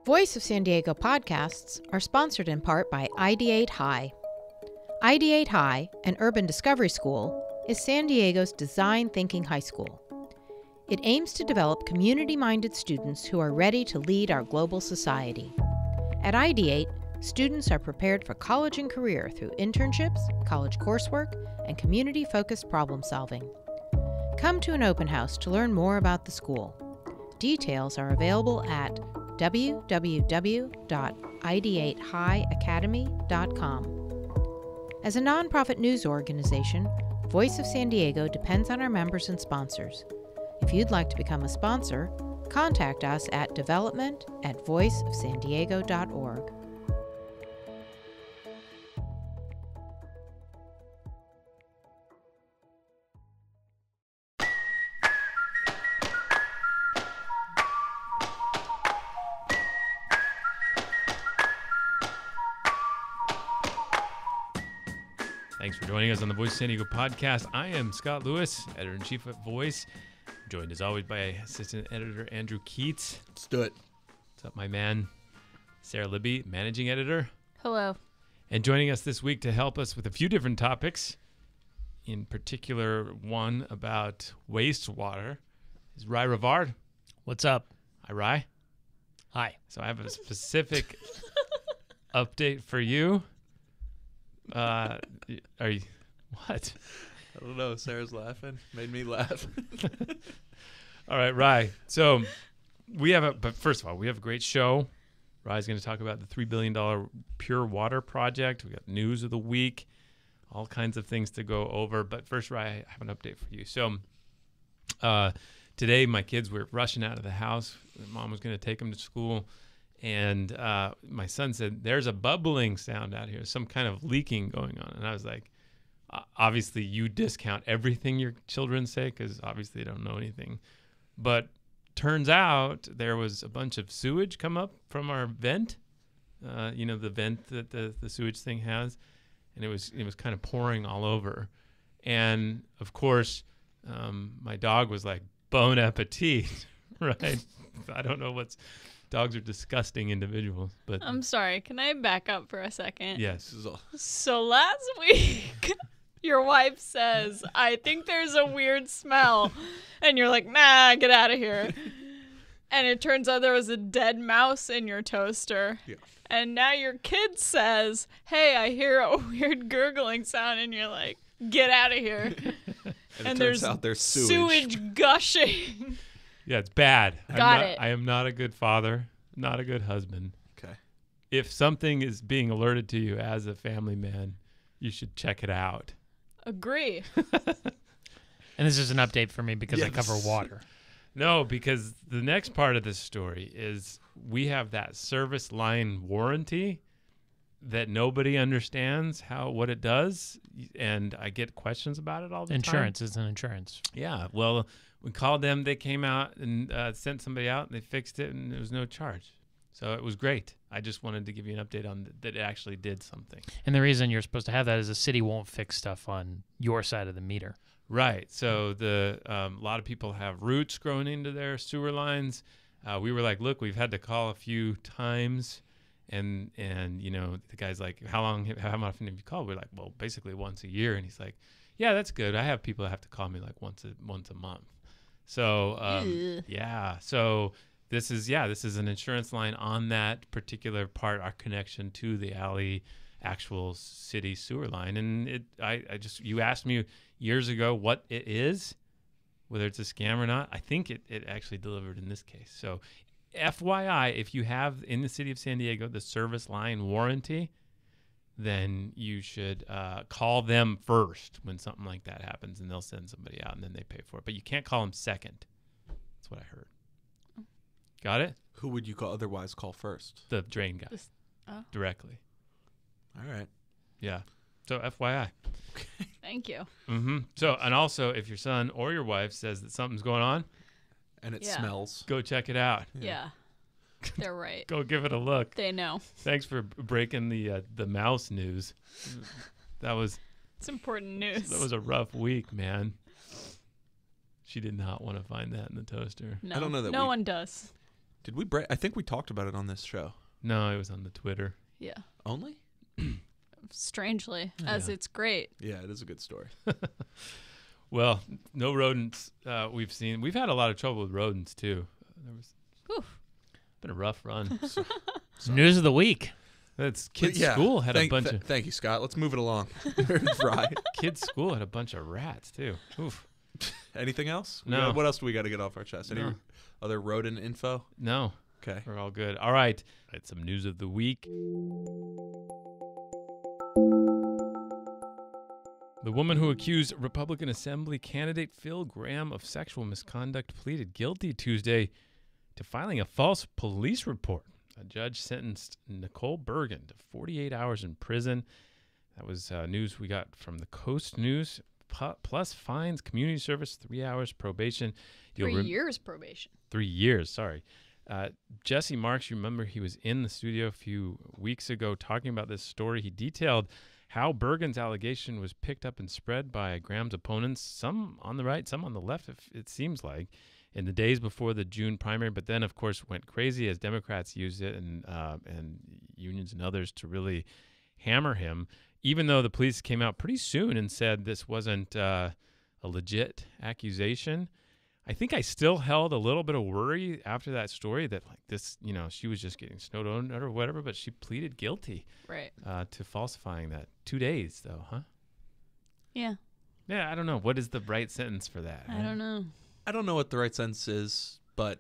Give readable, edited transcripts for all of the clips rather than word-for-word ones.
Voice of San Diego podcasts are sponsored in part by Ideate High. Ideate High, an urban discovery school, is San Diego's design thinking high school. It aims to develop community-minded students who are ready to lead our global society. At Ideate, students are prepared for college and career through internships, college coursework, and community-focused problem solving. Come to an open house to learn more about the school. Details are available at www.ideatehighacademy.com. As a nonprofit news organization, Voice of San Diego depends on our members and sponsors. If you'd like to become a sponsor, contact us at development@voiceofsandiego.org. Thanks for joining us on the Voice of San Diego podcast. I am Scott Lewis, editor-in-chief at Voice, joined as always by assistant editor Andrew Keats. Let's do it. What's up, my man? Sarah Libby, managing editor. Hello. And joining us this week to help us with a few different topics, in particular one about wastewater, is Ry Rivard. What's up? Hi, Ry. Hi. So I have a specific update for you. Are you what? I don't know. Sarah's laughing. Made me laugh. All right, Ry. So but first of all, we have a great show. Ry's going to talk about the $3 billion Pure Water Project. We got news of the week, all kinds of things to go over. But first, Ry, I have an update for you. So today, my kids were rushing out of the house. Mom was going to take them to school. And my son said, there's a bubbling sound out here, some kind of leaking going on. And I was like, obviously you discount everything your children say because obviously they don't know anything. But turns out there was a bunch of sewage come up from our vent, the vent that the sewage thing has. And it was kind of pouring all over. And, of course, my dog was like, bon appetit, right? I don't know dogs are disgusting individuals, but I'm sorry. Can I back up for a second? yes. So last week, your wife says, I think there's a weird smell. And you're like, nah, get out of here. And it turns out there was a dead mouse in your toaster. Yeah. And now your kid says, hey, I hear a weird gurgling sound. And you're like, get out of here. And it turns out there's sewage gushing. Yeah, it's bad. I am not a good father, not a good husband. Okay. If something is being alerted to you as a family man, you should check it out. Agree. And this is an update for me because I cover water. No, because the next part of this story is we have that service line warranty that nobody understands what it does, and I get questions about it all the time. Insurance is an insurance. Yeah, well, we called them. They came out and sent somebody out, and they fixed it, and there was no charge. So it was great. I just wanted to give you an update on that it actually did something. And the reason you're supposed to have that is the city won't fix stuff on your side of the meter. Right. So a lot of people have roots growing into their sewer lines. We were like, look, we've had to call a few times. And the guy's like, how often have you called? We're like, well, basically once a year. And he's like, yeah, that's good. I have people that have to call me like once a month. So yeah. So this is an insurance line on that particular part, our connection to the alley, actual city sewer line. And you asked me years ago what it is, whether it's a scam or not. I think it actually delivered in this case. So FYI, if you have in the city of San Diego the service line warranty, then you should call them first when something like that happens, and they'll send somebody out, and then they pay for it. But you can't call them second. That's what I heard. Got it? Who would you otherwise call first? The drain guy. Directly. All right. Yeah. So FYI. Thank you. Mm-hmm. So, and also, if your son or your wife says that something's going on, and it smells, go check it out. Yeah. They're right. Go give it a look. They know. Thanks for breaking the mouse news. It's important news. That was a rough week, man. She did not want to find that in the toaster. No, I don't know that no one does. Did we break? I think we talked about it on this show. No, it was on the Twitter. Yeah. Only? Strangely, as it's great. Yeah, it is a good story. Well, no rodents we've seen. We've had a lot of trouble with rodents, too. Been a rough run. News of the week. That's kids' school had a bunch of... Thank you, Scott. Let's move it along. Right. Kids' school had a bunch of rats, too. Oof. Anything else? No. What else do we got to get off our chest? Any other rodent info? No. Okay. We're all good. All right. Some news of the week. The woman who accused Republican Assembly candidate Phil Gramm of sexual misconduct pleaded guilty Tuesday to filing a false police report. A judge sentenced Nicole Bergen to 48 hours in prison. That was news we got from the Coast News, plus fines, community service, 3 hours, probation. 3 years probation. 3 years, sorry. Jesse Marks, you remember he was in the studio a few weeks ago talking about this story. He detailed how Bergen's allegation was picked up and spread by Graham's opponents, some on the right, some on the left, it seems like, in the days before the June primary, but then, of course, went crazy as Democrats used it and unions and others to really hammer him, even though the police came out pretty soon and said this wasn't a legit accusation. I think I still held a little bit of worry after that story that, like, this, she was just getting snowed under or whatever, but she pleaded guilty to falsifying that. 2 days, though, huh? Yeah. Yeah, I don't know. What is the right sentence for that? I don't know. I don't know what the right sentence is, but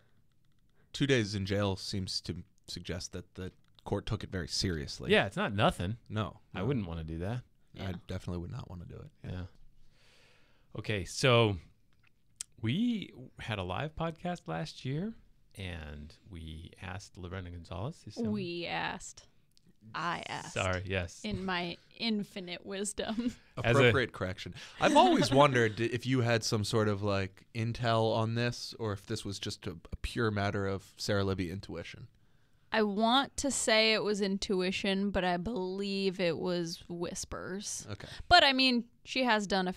2 days in jail seems to suggest that the court took it very seriously. Yeah, it's not nothing. No. I wouldn't want to do that. Yeah. I definitely would not want to do it. Yeah. Okay, so we had a live podcast last year, and we asked Lorena Gonzalez. I asked. Sorry, yes. In my infinite wisdom. Appropriate correction. I've always wondered if you had some sort of like intel on this, or if this was just a pure matter of Sarah Libby intuition. I want to say it was intuition, but I believe it was whispers. Okay. But I mean, she has done a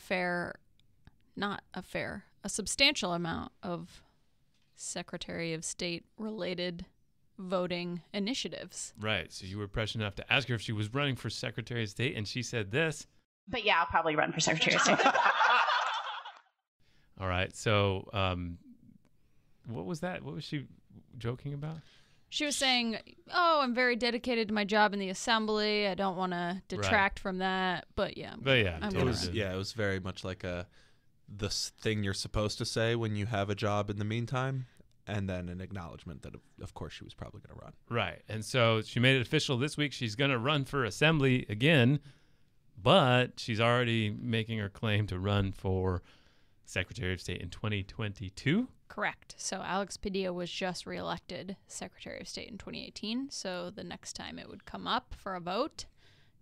substantial amount of Secretary of State related voting initiatives. Right. So you were prescient enough to ask her if she was running for Secretary of State, and she said this. But yeah, I'll probably run for Secretary of State. All right. So what was that? What was she joking about? She was saying, I'm very dedicated to my job in the assembly. I don't want to detract from that. But yeah. It was very much like the thing you're supposed to say when you have a job in the meantime. And then an acknowledgement that, of course, she was probably going to run. Right. And so she made it official this week. She's going to run for assembly again, but she's already making her claim to run for Secretary of State in 2022. Correct. So Alex Padilla was just reelected Secretary of State in 2018. So the next time it would come up for a vote,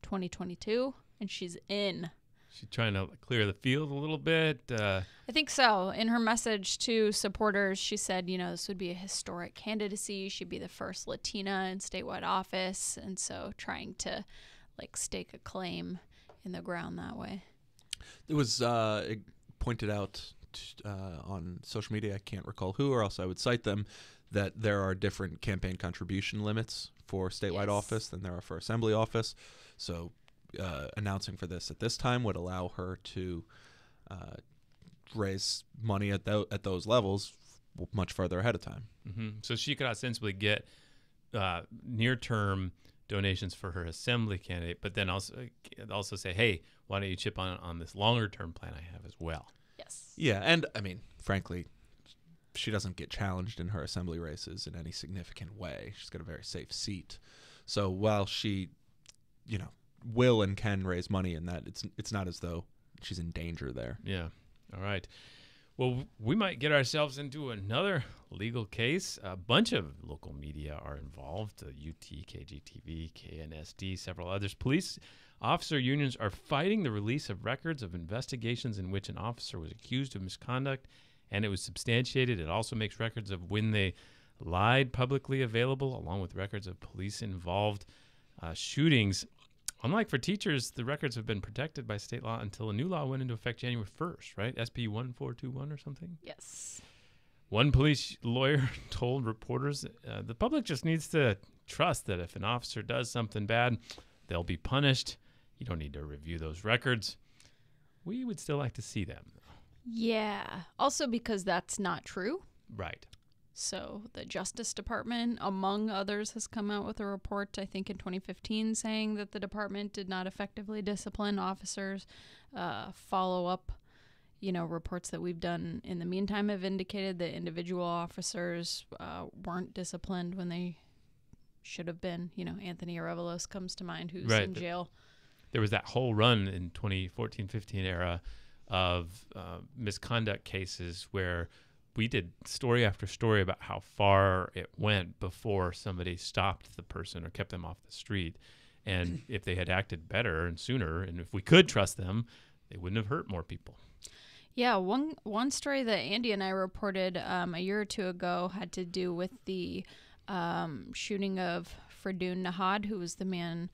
2022, and she's in. She's trying to clear the field a little bit. I think so. In her message to supporters, she said, this would be a historic candidacy. She'd be the first Latina in statewide office. And so trying to stake a claim in the ground that way. It was pointed out on social media, I can't recall who, or else I would cite them, that there are different campaign contribution limits for statewide office than there are for assembly office. So announcing for this at this time would allow her to raise money at those levels much further ahead of time. Mm-hmm. So she could ostensibly get near-term donations for her assembly candidate, but then also say, hey, why don't you chip on this longer-term plan I have as well? Yes. Yeah, and I mean, frankly, she doesn't get challenged in her assembly races in any significant way. She's got a very safe seat. So while she, will and can raise money in that, it's not as though she's in danger there. Yeah. All right. Well, we might get ourselves into another legal case. A bunch of local media are involved. UT, KGTV, KNSD, several others. Police officer unions are fighting the release of records of investigations in which an officer was accused of misconduct, and it was substantiated. It also makes records of when they lied publicly available, along with records of police-involved shootings. Unlike for teachers, the records have been protected by state law until a new law went into effect January 1st, right? SB 1421 or something? Yes. One police lawyer told reporters the public just needs to trust that if an officer does something bad, they'll be punished. You don't need to review those records. We would still like to see them. Yeah. Also because that's not true. Right. So the Justice Department, among others, has come out with a report, I think in 2015, saying that the department did not effectively discipline officers. Follow-up, reports that we've done in the meantime have indicated that individual officers weren't disciplined when they should have been. Anthony Arevalos comes to mind, who's in jail. There was that whole run in 2014-15 era of misconduct cases where we did story after story about how far it went before somebody stopped the person or kept them off the street. And if they had acted better and sooner, and if we could trust them, they wouldn't have hurt more people. Yeah, one story that Andy and I reported a year or two ago had to do with the shooting of Fredun Nahad, who was the man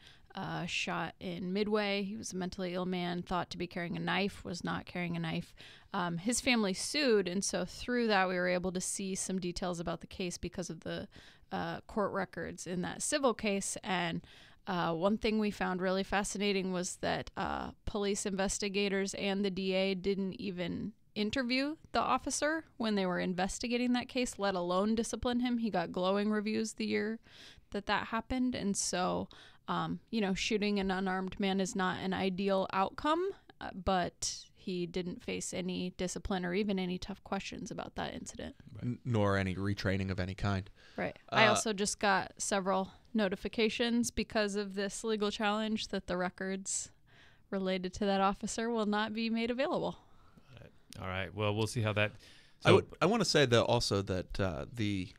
shot in Midway. He was a mentally ill man, thought to be carrying a knife, was not carrying a knife. His family sued, and so through that we were able to see some details about the case because of the court records in that civil case. And one thing we found really fascinating was that police investigators and the DA didn't even interview the officer when they were investigating that case, let alone discipline him. He got glowing reviews the year that happened. And so shooting an unarmed man is not an ideal outcome, but he didn't face any discipline or even any tough questions about that incident. Nor any retraining of any kind. Right. I also just got several notifications because of this legal challenge that the records related to that officer will not be made available. All right. Well, we'll see how that... I want to say, though, also that the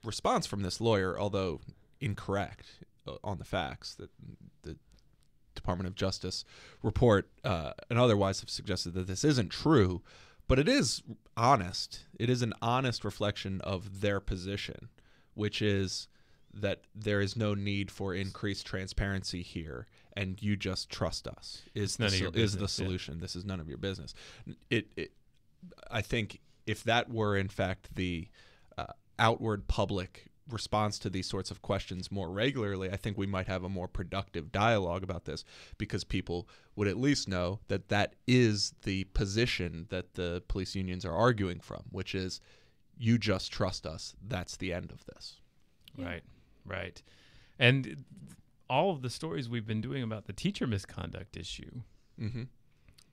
response from this lawyer, although incorrect on the facts, that the Department of Justice report and otherwise have suggested that this isn't true, but it is honest. It is an honest reflection of their position, which is that there is no need for increased transparency here, and you just trust us is the solution. Yeah. This is none of your business. I think if that were in fact the outward public response to these sorts of questions more regularly, I think we might have a more productive dialogue about this, because people would at least know that that is the position that the police unions are arguing from, which is you just trust us. That's the end of this. Yeah. Right. And all of the stories we've been doing about the teacher misconduct issue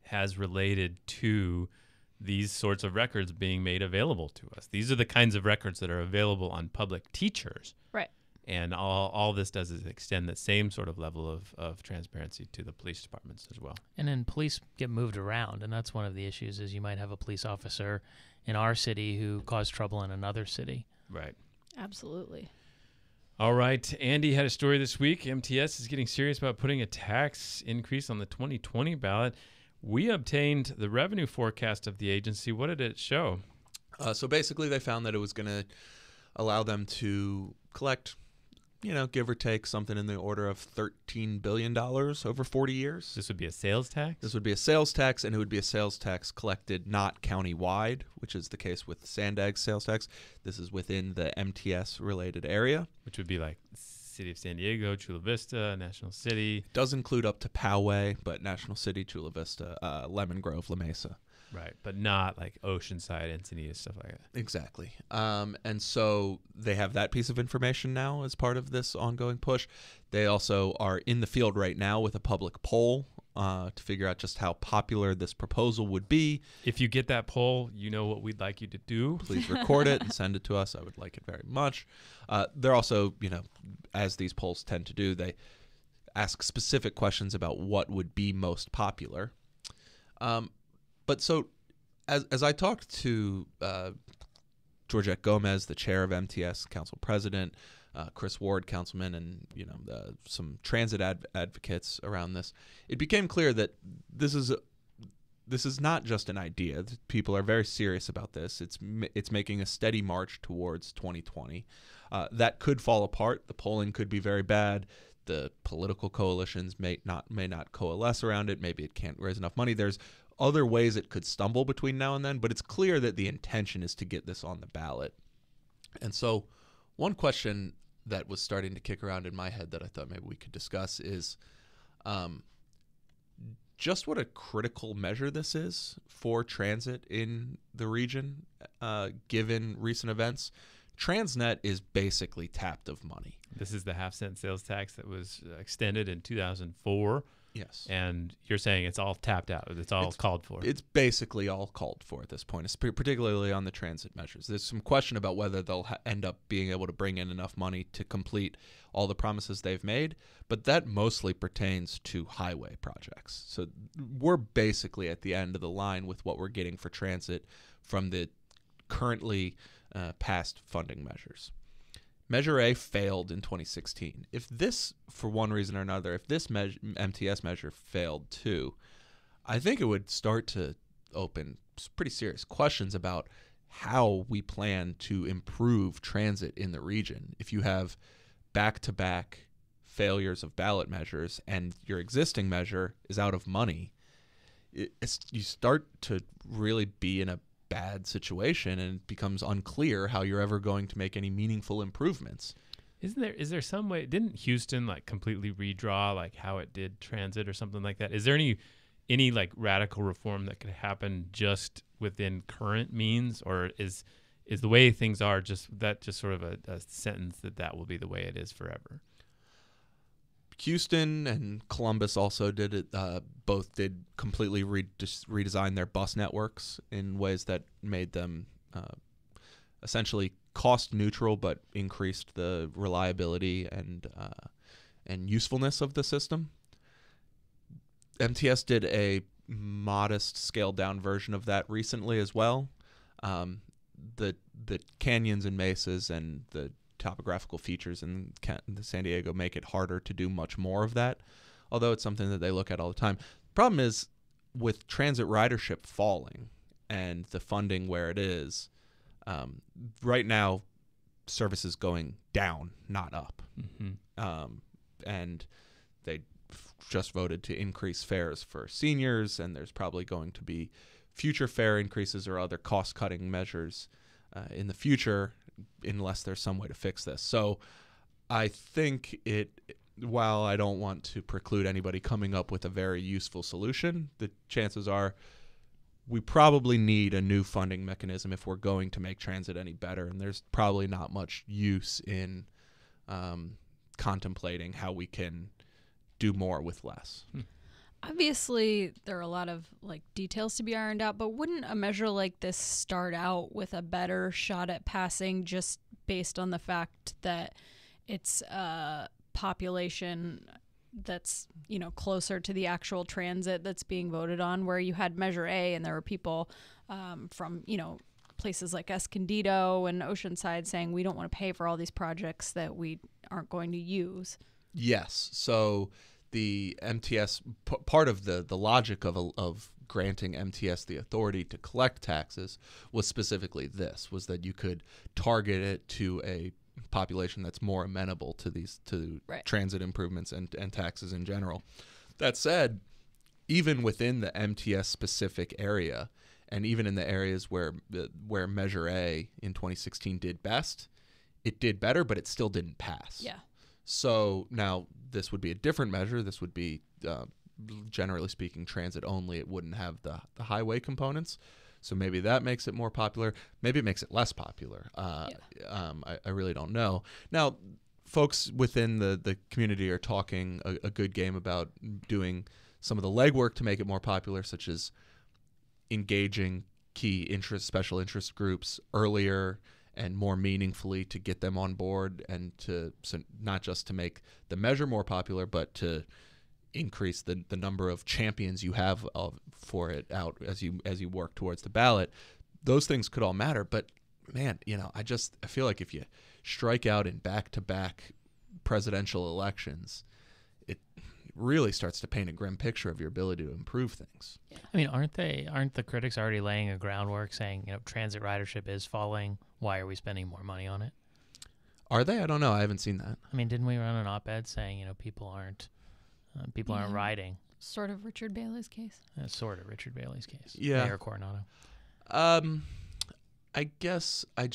has related to these sorts of records being made available to us. These are the kinds of records that are available on public teachers. Right. And all this does is extend the same sort of level of transparency to the police departments as well. And then police get moved around, and that's one of the issues is you might have a police officer in our city who caused trouble in another city. Right. Absolutely. All right. Andy had a story this week. MTS is getting serious about putting a tax increase on the 2020 ballot. We obtained the revenue forecast of the agency. What did it show? So basically they found that it was going to allow them to collect, give or take something in the order of $13 billion over 40 years. This would be a sales tax? This would be a sales tax, and it would be a sales tax collected not county-wide, which is the case with Sandag's sales tax. This is within the MTS-related area. Which would be like City of San Diego, Chula Vista, National City. It does include up to Poway, but National City, Chula Vista, Lemon Grove, La Mesa. Right, but not like Oceanside, Encinitas, stuff like that. Exactly. And so they have that piece of information now as part of this ongoing push. They also are in the field right now with a public poll to figure out just how popular this proposal would be. If you get that poll, you know what we'd like you to do. Please record it and send it to us. I would like it very much. They're also, as these polls tend to do, they ask specific questions about what would be most popular. But so as I talked to Georgette Gomez, the chair of MTS, council president, Chris Ward, councilman, and some transit advocates around this, it became clear that this is not just an idea. People are very serious about this. It's making a steady march towards 2020. That could fall apart. The polling could be very bad. The political coalitions may not coalesce around it. Maybe it can't raise enough money. There's other ways it could stumble between now and then, but it's clear that the intention is to get this on the ballot. And so one question that was starting to kick around in my head that I thought maybe we could discuss is just what a critical measure this is for transit in the region, given recent events. Transnet is basically tapped of money. This is the half-cent sales tax that was extended in 2004. Yes. And you're saying it's all tapped out. It's all called for. It's basically all called for at this point, particularly on the transit measures. There's some question about whether they'll end up being able to bring in enough money to complete all the promises they've made, but that mostly pertains to highway projects. So we're basically at the end of the line with what we're getting for transit from the currently passed funding measures. Measure A failed in 2016. If this, for one reason or another, if this MTS measure failed too, I think it would start to open pretty serious questions about how we plan to improve transit in the region. If you have back-to-back failures of ballot measures and your existing measure is out of money, you start to really be in a bad situation, and it becomes unclear how you're ever going to make any meaningful improvements. Is there some way? Didn't Houston like completely redraw like how it did transit or something like that? Is there any like radical reform that could happen just within current means, or is the way things are just sort of a sentence that will be the way it is forever? Houston and Columbus also did it. Both did completely redesign their bus networks in ways that made them essentially cost neutral, but increased the reliability and usefulness of the system. MTS did a modest scaled down version of that recently as well. The canyons and mesas and the topographical features in San Diego make it harder to do much more of that, although it's something that they look at all the time. The problem is with transit ridership falling and the funding where it is, right now service is going down, not up. Mm-hmm. And they just voted to increase fares for seniors, and there's probably going to be future fare increases or other cost-cutting measures in the future, unless there's some way to fix this. So I think while I don't want to preclude anybody coming up with a very useful solution, the chances are we probably need a new funding mechanism if we're going to make transit any better. And there's probably not much use in contemplating how we can do more with less. Obviously, there are a lot of details to be ironed out, but wouldn't a measure like this start out with a better shot at passing just based on the fact that it's a population that's, closer to the actual transit that's being voted on, where you had Measure A and there were people from, places like Escondido and Oceanside saying we don't want to pay for all these projects that we aren't going to use? Yes. So the MTS, part of the logic of granting MTS the authority to collect taxes was specifically this, was that you could target it to a population that's more amenable to right. transit improvements and taxes in general. That said, even within the MTS specific area, and even in the areas where Measure A in 2016 did best, it did better, but it still didn't pass. Yeah. So now this would be a different measure. This would be, generally speaking, transit only. It wouldn't have the highway components. So maybe that makes it more popular. Maybe it makes it less popular. I really don't know. Now, folks within the community are talking a good game about doing some of the legwork to make it more popular, such as engaging key special interest groups earlier and more meaningfully to get them on board, and so not just to make the measure more popular, but to increase the number of champions you have for it out as you work towards the ballot. Those things could all matter, but man, I feel like if you strike out in back-to-back presidential elections, it really starts to paint a grim picture of your ability to improve things. I mean, aren't the critics already laying a groundwork saying, transit ridership is falling? Why are we spending more money on it? Are they? I don't know. I haven't seen that. I mean, didn't we run an op-ed saying, people aren't riding? sort of Richard Bailey's case. That's sort of Richard Bailey's case. Yeah. Mayor Coronado. I guess I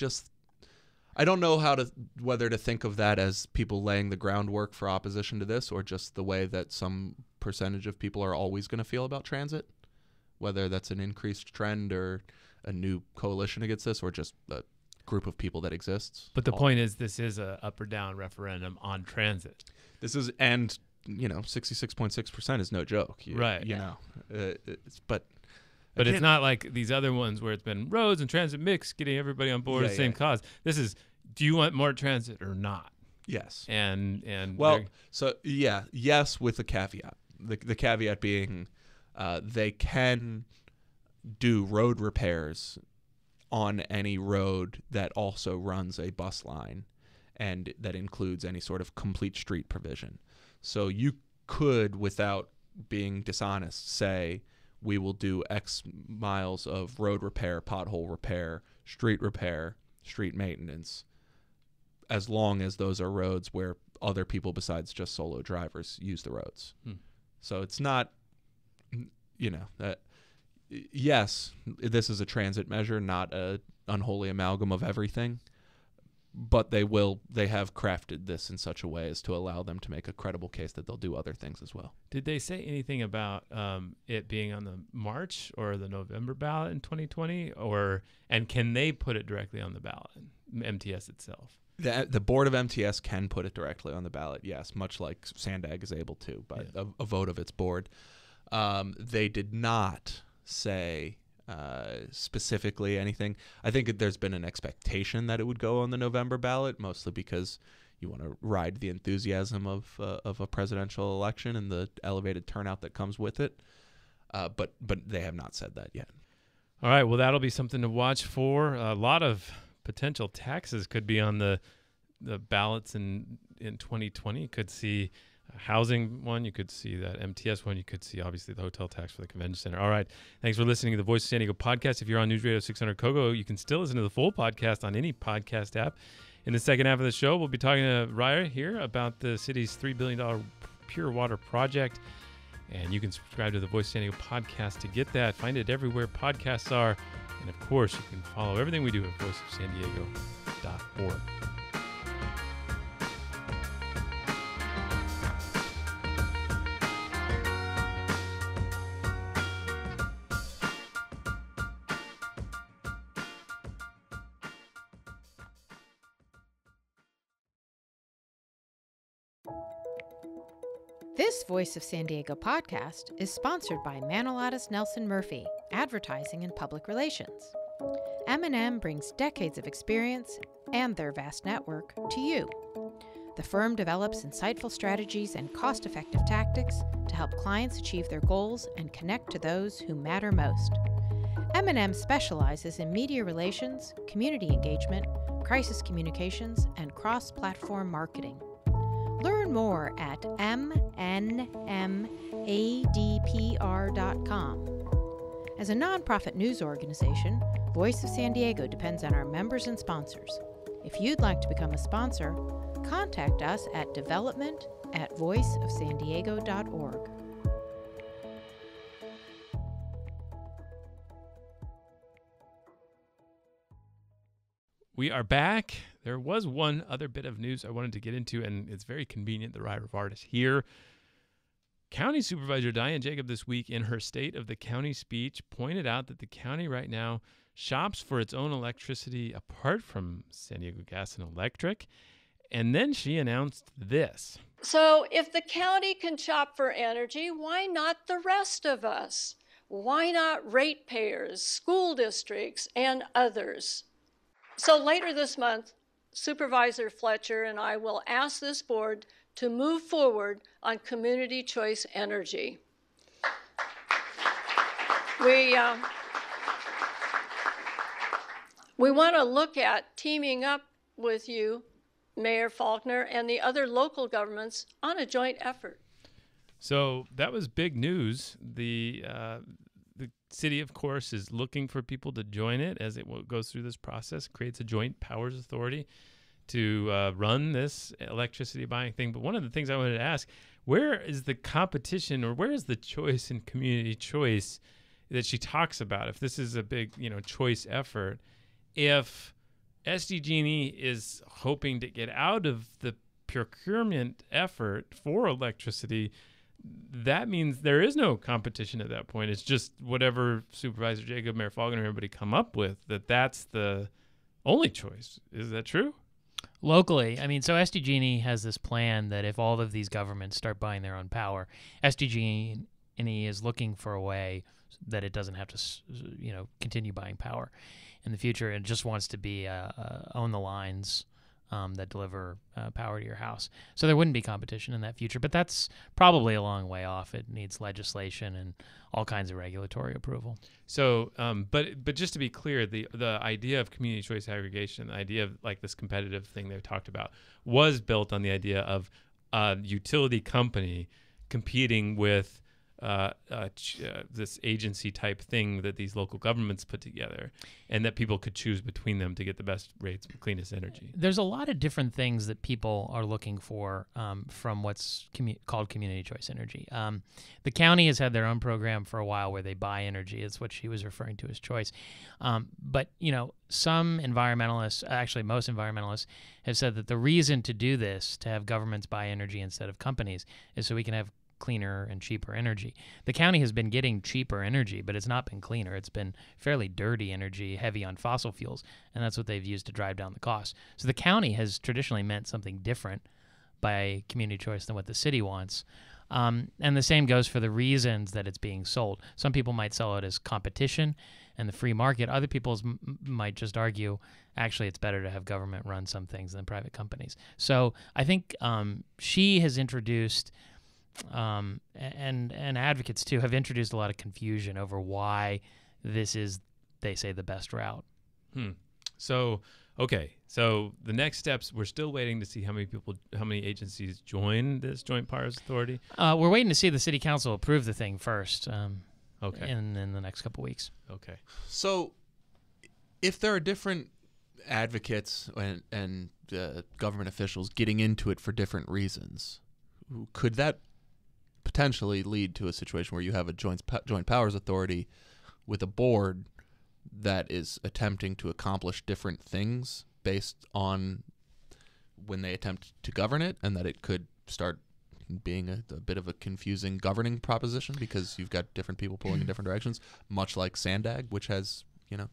don't know whether to think of that as people laying the groundwork for opposition to this, or just the way that some percentage of people are always going to feel about transit, whether that's an increased trend or a new coalition against this, or just a group of people that exists. But the point is, this is a up or down referendum on transit. This is, and 66.6% is no joke. Right. But it's not like these other ones where it's been roads and transit mix, getting everybody on board, the same cause. This is, do you want more transit or not? Yes. And yes, with a caveat. The caveat being, they can do road repairs on any road that also runs a bus line, and that includes any sort of complete street provision. So you could, without being dishonest, say, we will do X miles of road repair, pothole repair, street maintenance, as long as those are roads where other people besides just solo drivers use the roads. So it's not, yes, this is a transit measure, not a unholy amalgam of everything, but they have crafted this in such a way as to allow them to make a credible case that they'll do other things as well. Did they say anything about it being on the March or the November ballot in 2020, and can they put it directly on the ballot, MTS itself? The board of MTS can put it directly on the ballot, yes, much like Sandag is able to by a vote of its board. They did not say specifically anything. I think there's been an expectation that it would go on the November ballot, mostly because you want to ride the enthusiasm of a presidential election and the elevated turnout that comes with it. But they have not said that yet. All right, well, that'll be something to watch for. A lot of potential taxes could be on the ballots in 2020. You could see a housing one. You could see that MTS one. You could see, obviously, the hotel tax for the convention center. All right. Thanks for listening to the Voice of San Diego podcast. If you're on News Radio 600 Kogo, you can still listen to the full podcast on any podcast app. In the second half of the show, we'll be talking to Ry here about the city's $3 billion pure water project. And you can subscribe to the Voice of San Diego podcast to get that. Find it everywhere podcasts are. And, of course, you can follow everything we do at voiceofsandiego.org. This Voice of San Diego podcast is sponsored by Manalatus Nelson Murphy, Advertising and Public Relations. M&M brings decades of experience and their vast network to you. The firm develops insightful strategies and cost-effective tactics to help clients achieve their goals and connect to those who matter most. M&M specializes in media relations, community engagement, crisis communications, and cross-platform marketing. Learn more at mnmadpr.com. As a nonprofit news organization, Voice of San Diego depends on our members and sponsors. If you'd like to become a sponsor, contact us at development@voiceofsandiego.org. We are back. There was one other bit of news I wanted to get into, and it's very convenient that Ry Rivard is here. County Supervisor Dianne Jacob this week, in her State of the County speech, pointed out that the county right now shops for its own electricity apart from San Diego Gas and Electric. And then she announced this. So if the county can shop for energy, why not the rest of us? Why not ratepayers, school districts, and others? So later this month, Supervisor Fletcher and I will ask this board to move forward on community choice energy. We want to look at teaming up with you, Mayor Faulkner, and the other local governments on a joint effort. So that was big news. The city, of course, is looking for people to join it as it goes through this process, creates a joint powers authority to run this electricity buying thing. But one of the things I wanted to ask, where is the competition, or where is the choice in community choice that she talks about? If this is a big, choice effort, if SDG&E is hoping to get out of the procurement effort for electricity, that means there is no competition at that point. It's just whatever Supervisor Jacob, Mayor Falcon, and everybody come up with, that's the only choice. Is that true? Locally, so SDG&E has this plan that if all of these governments start buying their own power, SDG&E is looking for a way that it doesn't have to, continue buying power in the future. It just wants to be own the lines that deliver power to your house. So there wouldn't be competition in that future, but that's probably a long way off. It needs legislation and all kinds of regulatory approval. So, but just to be clear, the idea of community choice aggregation, the idea of like this competitive thing they talked about, was built on the idea of a utility company competing with this agency type thing that these local governments put together, and that people could choose between them to get the best rates, cleanest energy. There's a lot of different things that people are looking for from what's called community choice energy. The county has had their own program for a while where they buy energy. It's what she was referring to as choice. But some environmentalists, actually most environmentalists, have said that the reason to do this, to have governments buy energy instead of companies, is so we can have cleaner and cheaper energy. The county has been getting cheaper energy, but it's not been cleaner. It's been fairly dirty energy, heavy on fossil fuels, and that's what they've used to drive down the cost. So the county has traditionally meant something different by community choice than what the city wants. And the same goes for the reasons that it's being sold. Some people might sell it as competition and the free market. Other people might just argue, actually, it's better to have government run some things than private companies. So I think she has introduced and advocates too have introduced a lot of confusion over why this is, they say, the best route. So, okay. So the next steps, we're still waiting to see how many agencies join this Joint Powers Authority. We're waiting to see the city council approve the thing first. Okay. In the next couple weeks. Okay. So if there are different advocates and government officials getting into it for different reasons, could that potentially lead to a situation where you have a joint powers authority with a board that is attempting to accomplish different things based on when they attempt to govern it, and that it could start being a bit of a confusing governing proposition because you've got different people pulling in different directions, much like SANDAG, which has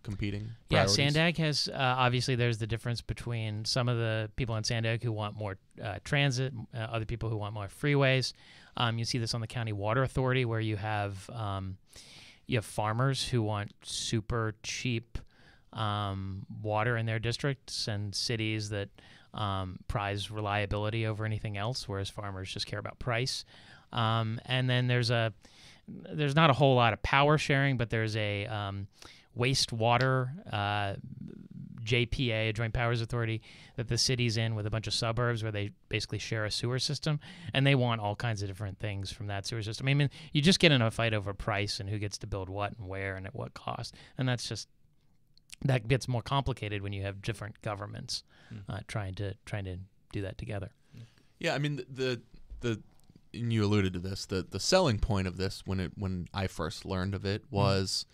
competing priorities. Yeah, SANDAG has, obviously there's the difference between some of the people on SANDAG who want more transit, other people who want more freeways. You see this on the County Water Authority, where you have farmers who want super cheap water in their districts, and cities that prize reliability over anything else, whereas farmers just care about price. And then there's not a whole lot of power sharing, but there's a wastewater JPA, a Joint Powers Authority, that the city's in with a bunch of suburbs where they basically share a sewer system, and they want all kinds of different things from that sewer system. I mean, you just get in a fight over price and who gets to build what and where and at what cost, and that gets more complicated when you have different governments trying to do that together. Yeah, I mean and you alluded to this. The selling point of this when I first learned of it was,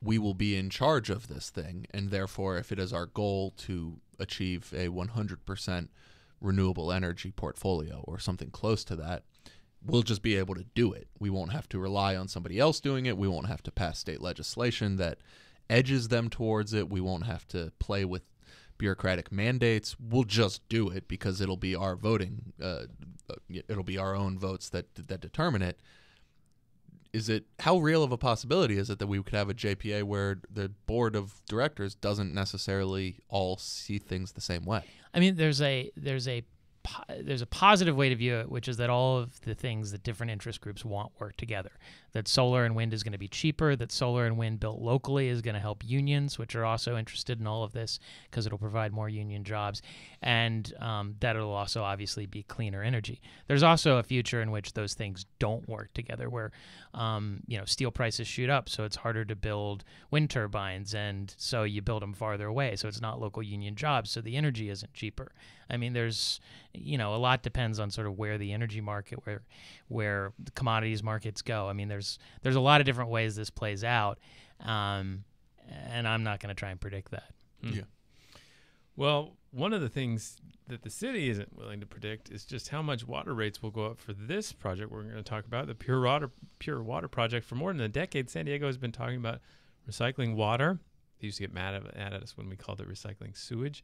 we will be in charge of this thing, and therefore, if it is our goal to achieve a 100% renewable energy portfolio or something close to that, we'll just be able to do it. We won't have to rely on somebody else doing it. We won't have to pass state legislation that edges them towards it. We won't have to play with bureaucratic mandates. We'll just do it because it'll be our voting. It'll be our own votes that determine it. How real of a possibility is it that we could have a JPA where the board of directors doesn't necessarily all see things the same way? I mean, there's a there's a positive way to view it, which is that all of the things that different interest groups want work together. That solar and wind is going to be cheaper, that solar and wind built locally is going to help unions, which are also interested in all of this because it'll provide more union jobs, and that it'll also obviously be cleaner energy. There's also a future in which those things don't work together, where steel prices shoot up, so it's harder to build wind turbines, and so you build them farther away, so it's not local union jobs, so the energy isn't cheaper. I mean, there's, a lot depends on sort of where the energy market, where the commodities markets go. I mean, there's a lot of different ways this plays out, and I'm not going to try and predict that. Yeah. Well, one of the things that the city isn't willing to predict is just how much water rates will go up for this project we're going to talk about, the Pure Water Project. For more than a decade, San Diego has been talking about recycling water. They used to get mad at us when we called it recycling sewage.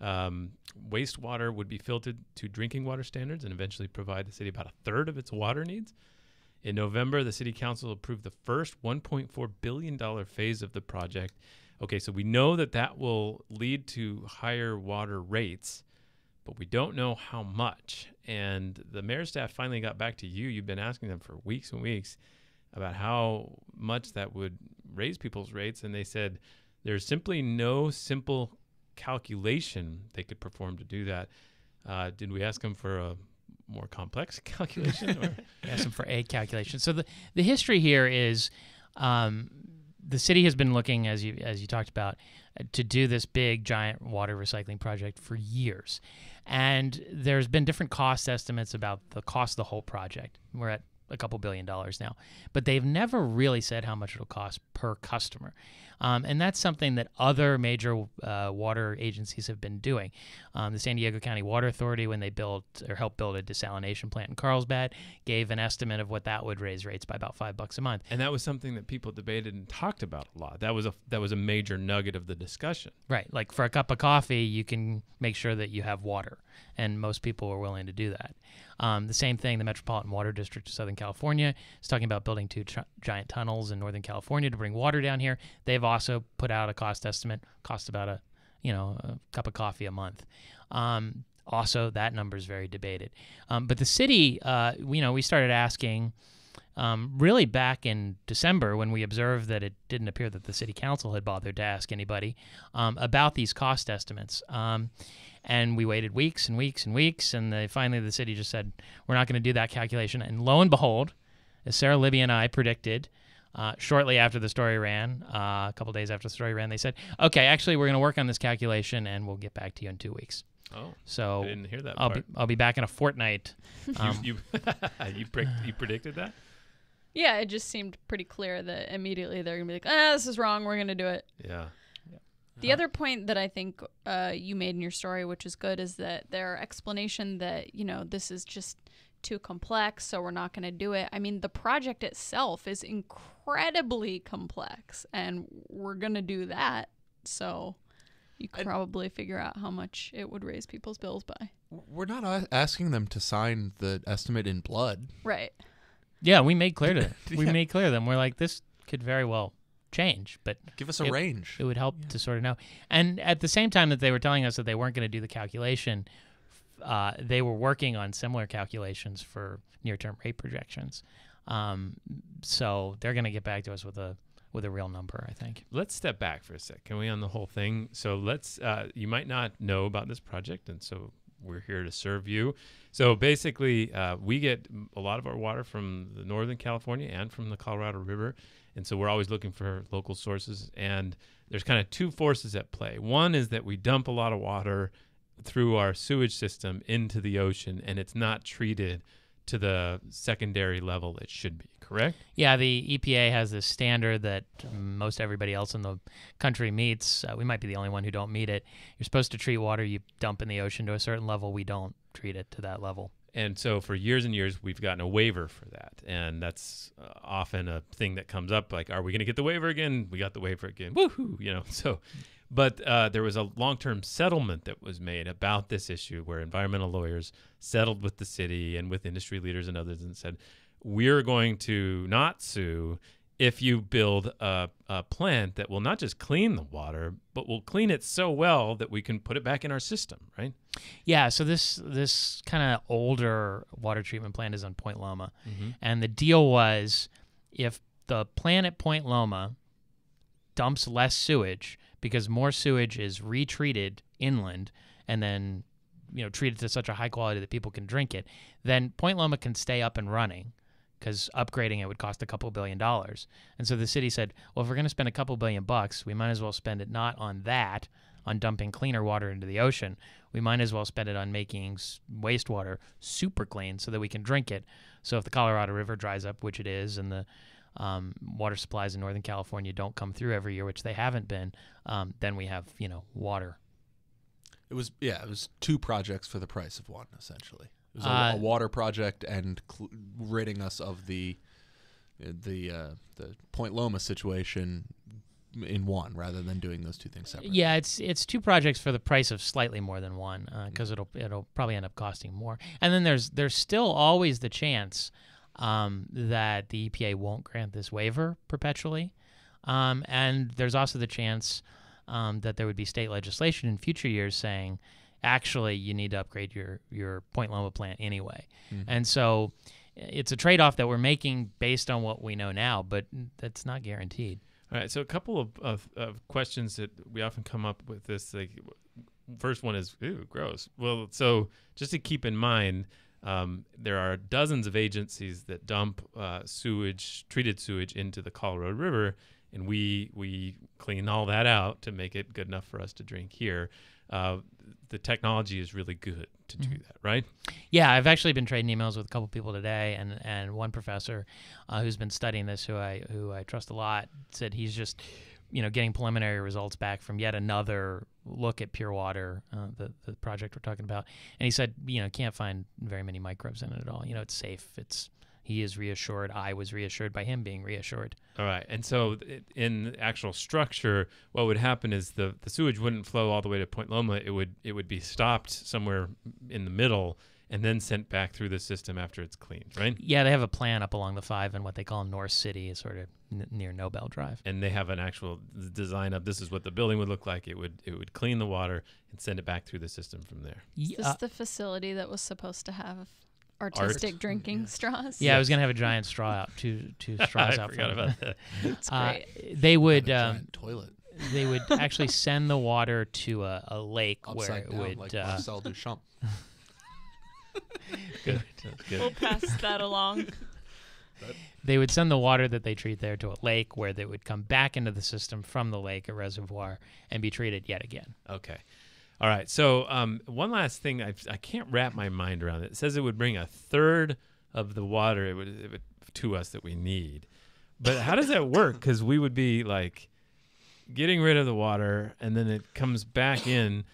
Wastewater would be filtered to drinking water standards and eventually provide the city about a third of its water needs. In November, the city council approved the first $1.4 billion phase of the project. Okay, so we know that will lead to higher water rates, but we don't know how much. And the mayor's staff finally got back to you. You've been asking them for weeks and weeks about how much that would raise people's rates, and they said there's simply no simple calculation they could perform to do that. Did we ask them for a more complex calculation? Or? We asked them for a calculation. So the history here is the city has been looking, as you talked about, to do this big, giant water recycling project for years. And there's been different cost estimates about the cost of the whole project. We're at a couple $2 billion now. But they've never really said how much it'll cost per customer. And that's something that other major water agencies have been doing. The San Diego County Water Authority, when they helped build a desalination plant in Carlsbad, gave an estimate of what that would raise rates by about $5 a month. And that was something that people debated and talked about a lot. That was a major nugget of the discussion. Right. Like for a cup of coffee, you can make sure that you have water, and most people are willing to do that. The same thing, the Metropolitan Water District of Southern California is talking about building two giant tunnels in Northern California to bring water down here. They've also put out a cost estimate, cost about a cup of coffee a month. Also, that number is very debated. But the city, we started asking really back in December when we observed that it didn't appear that the city council had bothered to ask anybody about these cost estimates. And we waited weeks and weeks and weeks, and finally the city just said, we're not going to do that calculation. And lo and behold, as Sarah, Libby, and I predicted, shortly after the story ran, a couple days after the story ran, they said, okay, actually, we're going to work on this calculation, and we'll get back to you in 2 weeks. Oh, so I didn't hear that I'll be back in a fortnight. You predicted that? Yeah, it just seemed pretty clear that immediately they're going to be like, this is wrong, we're going to do it. Yeah. The other point that I think you made in your story, which is good, is that their explanation that, this is just too complex, so we're not going to do it. I mean, the project itself is incredibly complex, and we're going to do that. So you could probably figure out how much it would raise people's bills by. We're not asking them to sign the estimate in blood. Right. Yeah, we made clear to Yeah. them. We're like, this could very well change, but give us a range. It would help to sort of know. And at the same time that they were telling us that they weren't going to do the calculation, they were working on similar calculations for near-term rate projections. So they're going to get back to us with a real number, I think. Let's step back for a sec. Can we on the whole thing? So let's. You might not know about this project, and so we're here to serve you. So basically, we get a lot of our water from the Northern California and from the Colorado River. And so we're always looking for local sources. And there's kind of two forces at play. One is that we dump a lot of water through our sewage system into the ocean, and it's not treated to the secondary level it should be, correct? Yeah, the EPA has this standard that most everybody else in the country meets. We might be the only one who don't meet it. You're supposed to treat water you dump in the ocean to a certain level. We don't treat it to that level. And so for years and years, we've gotten a waiver for that. And that's often a thing that comes up, like, are we going to get the waiver again? We got the waiver again. Woohoo! So, but there was a long-term settlement that was made about this issue where environmental lawyers settled with the city and with industry leaders and others and said, we're going to not sue if you build a plant that will not just clean the water, but will clean it so well that we can put it back in our system, right? Yeah, so this kind of older water treatment plant is on Point Loma. And the deal was if the plant at Point Loma dumps less sewage because more sewage is retreated inland and then treated to such a high quality that people can drink it, then Point Loma can stay up and running, because upgrading it would cost a couple $2 billion. And so the city said, well, if we're going to spend a couple $2 billion, we might as well spend it not on that, on dumping cleaner water into the ocean. We might as well spend it on making wastewater super clean so that we can drink it. So if the Colorado River dries up, which it is, and the water supplies in Northern California don't come through every year, which they haven't been, then we have, water. It was 2 projects for the price of one, essentially. It was a water project and ridding us of the Point Loma situation in one, rather than doing those 2 things separately. Yeah, it's 2 projects for the price of slightly more than one, because it'll probably end up costing more. And then there's still always the chance that the EPA won't grant this waiver perpetually, and there's also the chance that there would be state legislation in future years saying, actually, you need to upgrade your Point Loma plant anyway. And so it's a trade-off that we're making based on what we know now, but that's not guaranteed. All right, so a couple of questions that we often come up with this. Like, first one is, ooh, gross. Well, so just to keep in mind, there are dozens of agencies that dump treated sewage into the Colorado River, and we clean all that out to make it good enough for us to drink here. The technology is really good to do that, right? Yeah, I've actually been trading emails with a couple people today, and one professor who's been studying this, who I trust a lot, said he's just getting preliminary results back from yet another look at pure water, the project we're talking about, and he said can't find very many microbes in it at all. It's safe. He is reassured. I was reassured by him being reassured. All right. And so in the actual structure, what would happen is the sewage wouldn't flow all the way to Point Loma. It would be stopped somewhere in the middle and then sent back through the system after it's cleaned, right? Yeah, they have a plan up along the 5 in what they call North City, sort of near Nobel Drive. And they have an actual design of this is what the building would look like. It would clean the water and send it back through the system from there. Is this the facility that was supposed to have artistic drinking straws? Yeah, I was gonna have a giant straw out, two straws out. I forgot about that. That's great. They would giant toilet. They would actually send the water to a lake Upside where it down, would. like Marcel Duchamp. Good. That's good. We'll pass that along. They would send the water that they treat there to a lake where they would come back into the system from the lake, a reservoir, and be treated yet again. Okay. All right. So one last thing, I can't wrap my mind around it. It says it would bring 1/3 of the water it would to us that we need. But how does that work? Because we would be like getting rid of the water, and then it comes back in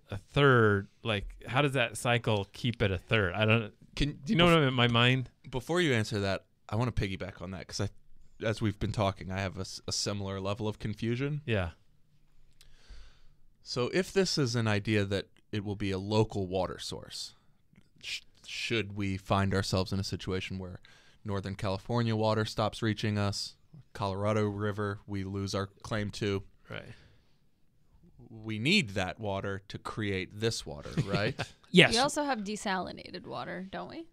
1/3. Like, how does that cycle keep it 1/3? I don't. Do you know what I'm in my mind? Before you answer that, I want to piggyback on that because as we've been talking, I have a similar level of confusion. Yeah. So if this is an idea that it will be a local water source, should we find ourselves in a situation where Northern California water stops reaching us, Colorado River we lose our claim to, Right. we need that water to create this water, right? Yes. We also have desalinated water, don't we?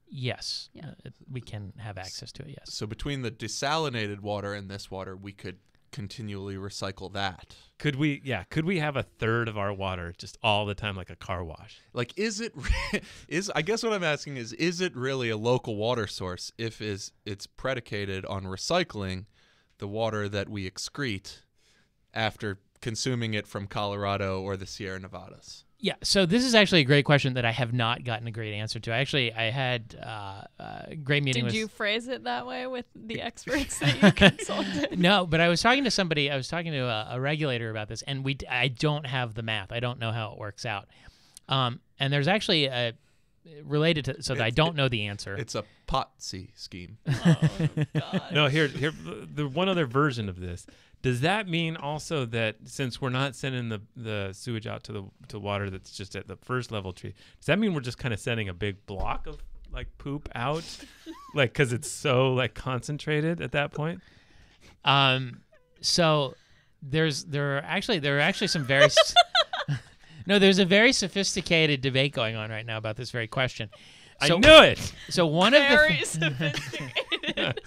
Yes. Yeah. We can have access to it. Yes. So between the desalinated water and this water, we could continually recycle that. Could we have 1/3 of our water just all the time, like a car wash? Like, I guess what I'm asking is it really a local water source if it's predicated on recycling the water that we excrete after consuming it from Colorado or the Sierra Nevadas? Yeah, so this is actually a great question that I have not gotten a great answer to. I had a great meeting with... Did you phrase it that way with the experts that you consulted? No, but I was talking to somebody, I was talking to a regulator about this, and I don't have the math. I don't know how it works out. And there's actually related to, so that I don't know the answer. It's a POTC scheme. Oh, God. No, here, the one other version of this. Does that mean also that since we're not sending the sewage out to water that's just at the first level tree, does that mean we're just kind of sending a big block of like poop out, like because it's so like concentrated at that point? So there are actually some very no, there's a very sophisticated debate going on right now about this very question. So, I knew it. So one of Very the sophisticated.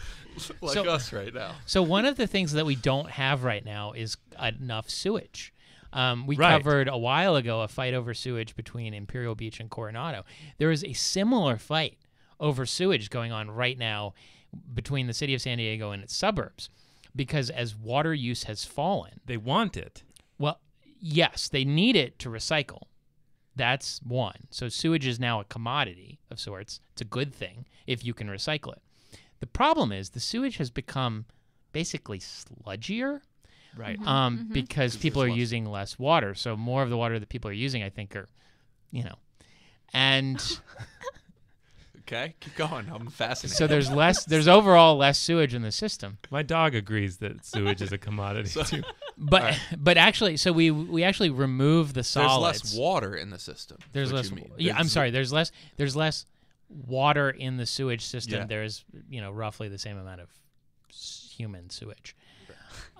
Like us right now. so one of the things that we don't have right now is enough sewage. We Right. covered a while ago a fight over sewage between Imperial Beach and Coronado. There is a similar fight over sewage going on right now between the city of San Diego and its suburbs, because as water use has fallen, They want it. well, yes, they need it to recycle. That's one. So sewage is now a commodity of sorts. It's a good thing if you can recycle it. The problem is the sewage has become basically sludgier, Right. because people are using less water. So more of the water that people are using, I think, are, and Okay, keep going. I'm fascinated. so there's overall less sewage in the system. My dog agrees that sewage is a commodity too. But actually, so we actually remove the there's solids. less water in the system. There's what less. you mean. Yeah, I'm sorry. There's less water in the sewage system. Yeah. There's roughly the same amount of human sewage.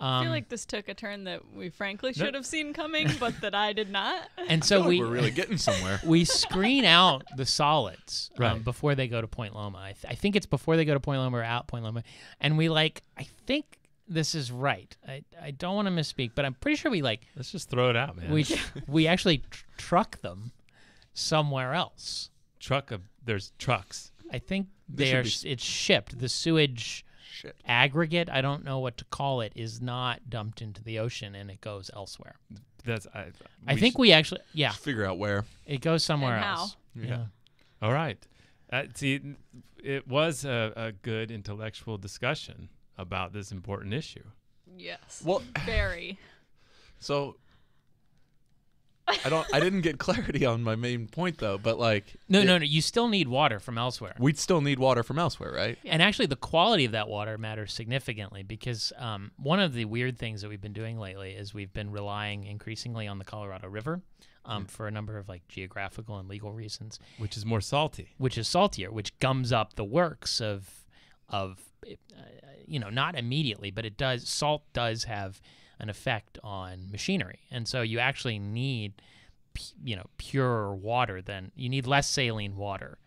I feel like this took a turn that we frankly should have seen coming, but that I did not. And so we're really getting somewhere. we screen out the solids Right. before they go to Point Loma. I think it's before they go to Point Loma or out Point Loma. And I think this is right. I don't want to misspeak, but I'm pretty sure Let's just throw it out, man. we actually truck them somewhere else. There's trucks. I think This it's shipped. The sewage Shit. aggregate, I don't know what to call it, is not dumped into the ocean and it goes elsewhere. I think we actually, Just figure out where. it goes somewhere And else. Yeah. All right. See, it was a good intellectual discussion about this important issue. Yes. Well, Very. so I didn't get clarity on my main point though, but No, you still need water from elsewhere. we'd still need water from elsewhere, right? And actually, the quality of that water matters significantly because one of the weird things that we've been doing lately is we've been relying increasingly on the Colorado River for a number of geographical and legal reasons, Which is more salty. which is saltier, which gums up the works of not immediately, but salt does have an effect on machinery. And so you actually need, purer water you need less saline water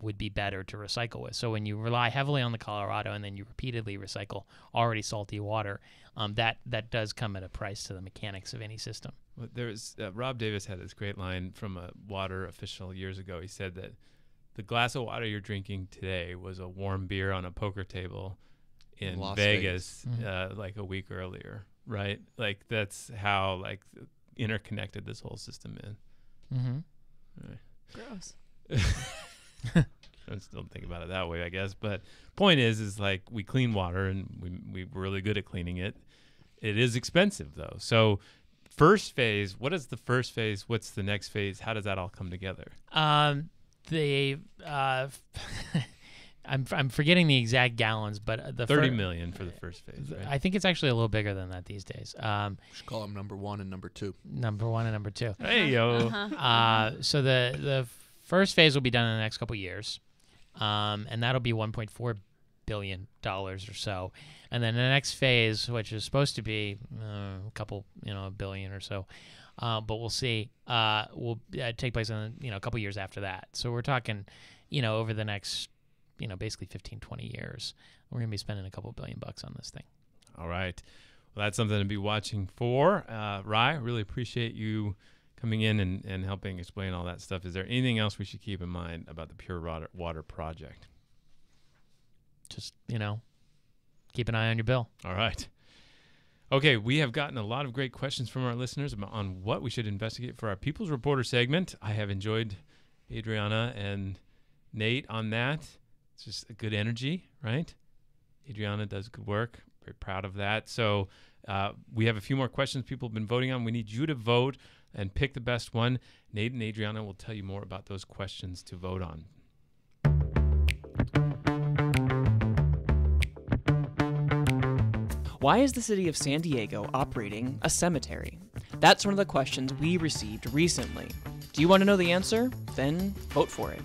would be better to recycle with. So when you rely heavily on the Colorado and then you repeatedly recycle already salty water, that does come at a price to the mechanics of any system. Well, there's Rob Davis had this great line from a water official years ago. He said that the glass of water you're drinking today was a warm beer on a poker table in Las Vegas, Vegas. like a week earlier, right? Like that's how interconnected this whole system is. Mm-hmm. Right. Gross. I just don't think about it that way, I guess. But point is we clean water and we're really good at cleaning it. It is expensive though. So first phase, what is the first phase? What's the next phase? How does that all come together? I'm forgetting the exact gallons, but the 30 million for the first phase, right? I think it's actually a little bigger than that these days. We should call them number 1 and number 2. Number 1 and number 2. Hey, yo. So the first phase will be done in the next couple years, and that'll be $1.4 billion or so. And then the next phase, which is supposed to be a couple, $1 billion or so, but we'll see, will take place in a couple years after that. So we're talking, over the next, basically 15, 20 years, we're going to be spending a couple $1 billion on this thing. All right. Well, that's something to be watching for. Ry, really appreciate you coming in and helping explain all that stuff. Is there anything else we should keep in mind about the Pure Water Project? Just, keep an eye on your bill. All right. Okay, we have gotten a lot of great questions from our listeners on what we should investigate for our People's Reporter segment. I have enjoyed Adriana and Nate on that. It's just a good energy, right? Adriana does good work. Very proud of that. So we have a few more questions people have been voting on. We need you to vote and pick the best one. Nate and Adriana will tell you more about those questions to vote on. Why is the city of San Diego operating a cemetery? That's one of the questions we received recently. Do you want to know the answer? Then vote for it.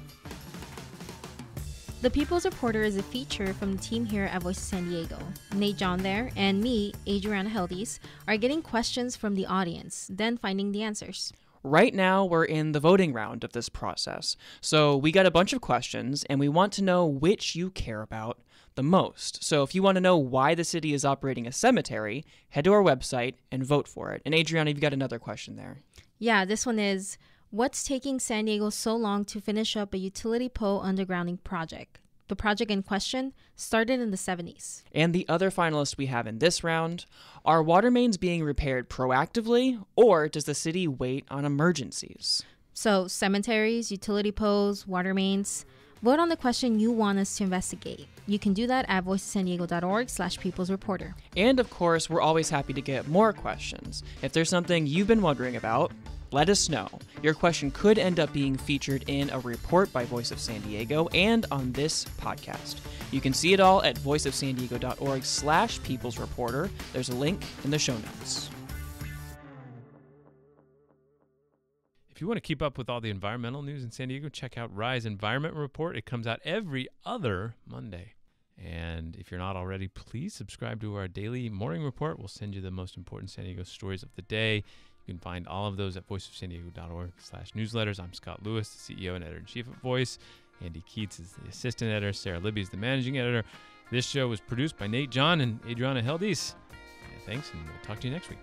The People's Reporter is a feature from the team here at Voice of San Diego. Nate John there and me, Adriana Heldies, are getting questions from the audience, then finding the answers. Right now, we're in the voting round of this process. So we got a bunch of questions, and we want to know which you care about the most. So if you want to know why the city is operating a cemetery, head to our website and vote for it. And Adriana, you've got another question there. Yeah, this one is, what's taking San Diego so long to finish up a utility pole undergrounding project? The project in question started in the 70s. And the other finalists we have in this round, are water mains being repaired proactively, or does the city wait on emergencies? So, cemeteries, utility poles, water mains. Vote on the question you want us to investigate. You can do that at voicessandiego.org/peoplesreporter. And of course, we're always happy to get more questions. If there's something you've been wondering about, let us know. Your question could end up being featured in a report by Voice of San Diego and on this podcast. You can see it all at voiceofsandiego.org/peoplesreporter. There's a link in the show notes. If you want to keep up with all the environmental news in San Diego, check out Ry's Environment Report. It comes out every other Monday. And if you're not already, please subscribe to our daily morning report. We'll send you the most important San Diego stories of the day. You can find all of those at voiceofsandiego.org/newsletters. I'm Scott Lewis, the CEO and editor-in-chief of Voice. Andy Keats is the assistant editor. Sarah Libby is the managing editor. This show was produced by Nate John and Adriana Heldies. Thanks, and we'll talk to you next week.